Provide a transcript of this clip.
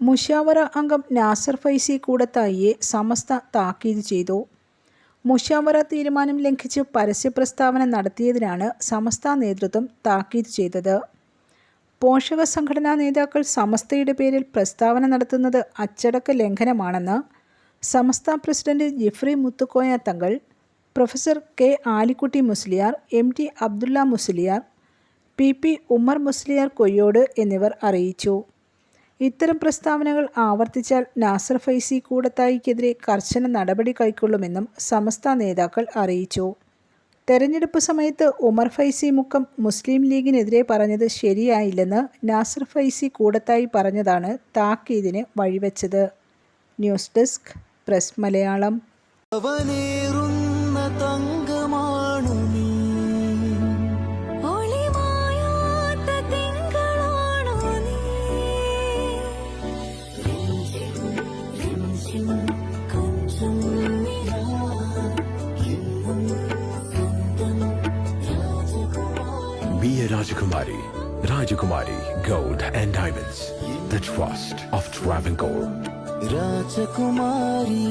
മുശാവറ അംഗം നാസർ ഫൈസി കൂടത്തായിയെ സമസ്ത താക്കീത് ചെയ്തു. മുശാവറ തീരുമാനം ലംഘിച്ച് പരസ്യ പ്രസ്താവന നടത്തിയതിനാണ് സമസ്ത നേതൃത്വം താക്കീത് ചെയ്തത്. പോഷക സംഘടനാ നേതാക്കൾ സമസ്തയുടെ പേരിൽ പ്രസ്താവന നടത്തുന്നത് അച്ചടക്ക ലംഘനമാണെന്ന് സമസ്ത president Jifri Muthukoya Thangal, professor K Alikutty Musliyar, MT Abdulla Musliyar, PP Ummar Musliyar Koyyode എന്നിവർ അറിയിച്ചു. ഇത്തരം പ്രസ്താവനകൾ ആവർത്തിച്ചാൽ നാസർ ഫൈസി കൂടത്തായിക്കെതിരെ കർശന നടപടി കൈക്കൊള്ളുമെന്നും സമസ്ത നേതാക്കൾ അറിയിച്ചു. തെരഞ്ഞെടുപ്പ് സമയത്ത് ഉമർ ഫൈസി മുക്കം മുസ്ലിം ലീഗിനെതിരെ പറഞ്ഞത് ശരിയായില്ലെന്ന് നാസർ ഫൈസി കൂടത്തായി പറഞ്ഞതാണ് താക്കീതിന് വഴിവെച്ചത്. News desk press Malayalam. Be a Rajakumari. Rajakumari Gold and Diamonds. The trust of Travancore. Rajakumari.